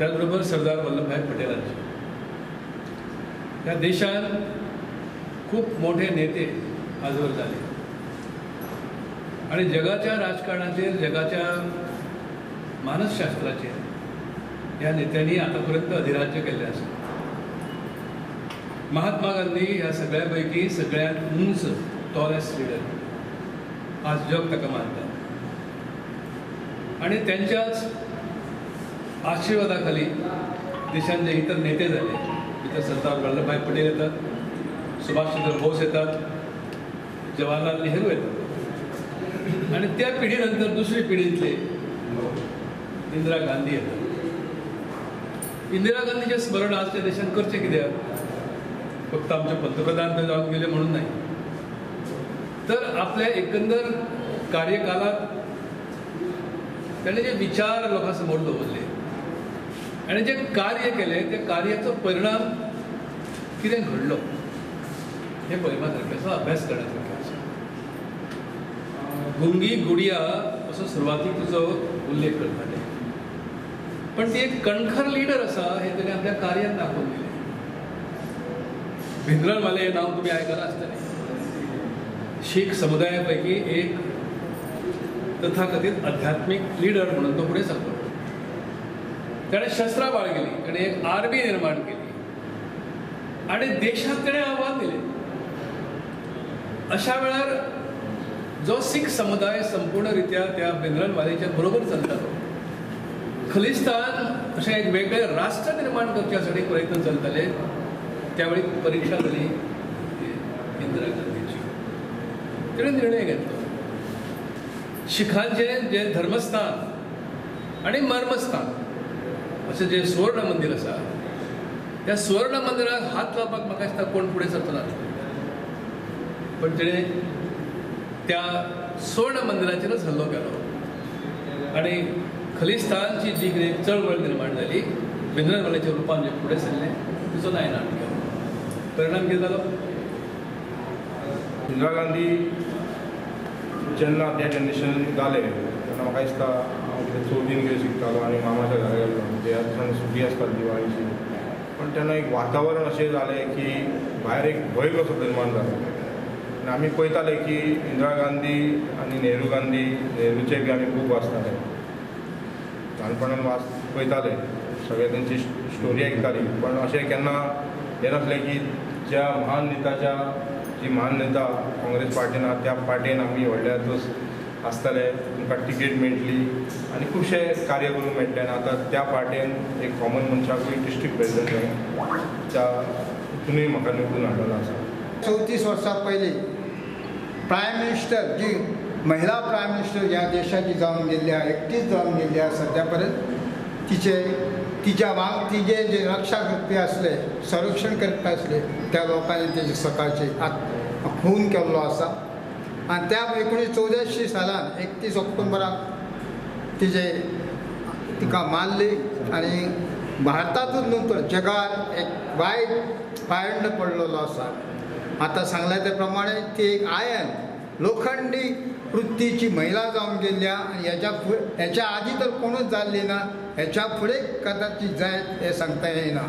त्याचबरोबर सरदार वल्लभभाई पटेलांची. या देशात खूप मोठे नेते आजवर झाले आणि जगाच्या राजकारणाचे, जगाच्या मानसशास्त्राचे या नेत्यांनी आतापर्यंत अधिराज्य केले असेल. महात्मा गांधी या सगळ्यापैकी सगळ्यात उंच टॉलेस्ट लीडर आज जग ताका मानतात आणि त्यांच्याच आशीर्वादाखाली देशात जे इतर नेते झाले, इतर सरदार वल्लभभाई पटेल येतात, सुभाषचंद्र बोस येतात, जवाहरलाल नेहरू येतात आणि त्या पिढीनंतर दुसरी पिढीतले इंदिरा गांधी येतात. इंदिरा गांधीचे स्मरण आज त्या देशात करचे कित्याक? फक्त आमचे पंतप्रधान ते जाऊन गेले म्हणून नाही, तर आपल्या एकंदर कार्यकालात त्याने जे विचार लोकांसमोर दवरले आणि जे कार्य केले त्या कार्याचो परिणाम कितें घडलो हे पळोवपासारकें आसा, अभ्यास करण्यासारकें आसा. गुंगी गुडिया असो सुरवातीक तुजो उल्लेख करताले, पण ती एक कणखर लीडर आसा हे ताणें आपल्या कार्यान दाखोवन दिलें. भिंद्रनवाले हे नाव तुम्ही आयकलां आसतलें. शीख समुदायापैकी एक तथाकथित आध्यात्मिक लीडर म्हणून तो पुढे सरलो. त्याने शस्त्रां बाळगिली, त्याने एक आर्मी निर्माण केली आणि देशात त्याने आव्हान दिले. अशा वेळार जो सीख समुदाय संपूर्णरित्या त्या भिंद्रनवालेच्या बरोबर चलतालो, खलिस्तान अशें एक वेगळें राष्ट्र निर्माण करच्यासाठी प्रयत्न चलताले, त्यावेळी परीक्षा झाली इंदिरा गांधीची. तिणे निर्णय घेतलो शिखांचे जे धर्मस्थान आणि मर्मस्थान असे जे सुवर्ण मंदिर आसा त्या सुवर्ण मंदिराक हात लावपाक म्हाका दिसता कोण फुडें सरचो ना, पण तिणे त्या सुवर्ण मंदिराचेरच हल्लो केलो आणि खलिस्तानची जी कितें चळवळ निर्माण जाली, भिंद्रनवाल्याच्या रुपान जे फुडें सरले तिचो नायनाट केलो. परिणाम कितें जालो? इंदिरा गांधी जेन्ना त्या जनरेशन जाले तेन्ना म्हाका दिसता हांव कितें चवथीन कितें शिकतालो आनी मामाच्या घरा गेल्लो, म्हणजे आतां सुटी आसताली दिवाळीची. पण तेन्ना एक वातावरण अशें जालें की भायर एक भंय कसो निर्माण जालो आनी आमी पळयताले की इंदिरा गांधी आनी नेहरू गांधी, नेहरूचे बी आमी बूक वाचताले, ल्हानपणान पळयताले, सगळे तेंची स्टोरी आयकताली. पण अशें केन्ना हें नासलें की ज्या महान नेताच्या जी महान नेता काँग्रेस पार्टीन आहा त्या पार्टीन आमी व्हडल्याच आसतले, तुमकां तिकेट मेळटली आनी खुबशे कार्य करूंक मेळटलें. आनी आतां त्या पार्टीन एक कॉमन मनशाकूय डिस्ट्रिक्ट प्रेजिडेंट जाय त्या हितूनय म्हाका निवडून हाडलेलो आसा. 34 वर्सां पयलीं प्रायम मिनिस्टर, जी महिला प्रायम मिनिस्टर ह्या देशाची जावन गेल्ली आहा, एकटीच जावन गेल्ली आहा सद्या पर्यंत. तिच्या तिचे जे रक्षा करपी आसले, संरक्षण करपी आसले, त्या लोकांनी तेजे सकाळचे खून केल्लो आसा. आनी त्या 1984 सालान 31 ऑक्टोबराक तिका मारली आनी भारतांतूच न्हू तर जगार एक वायट पायंड पडलेलो आसा. आतां सांगल्या ते प्रमाणे ती एक लोखंडी वृत्तीची महिला जावन गेल्या आनी हेच्या आदी तर कोणूच जाल्ली ना, हेच्या फुडें कदाचित जायत हें सांगता येना.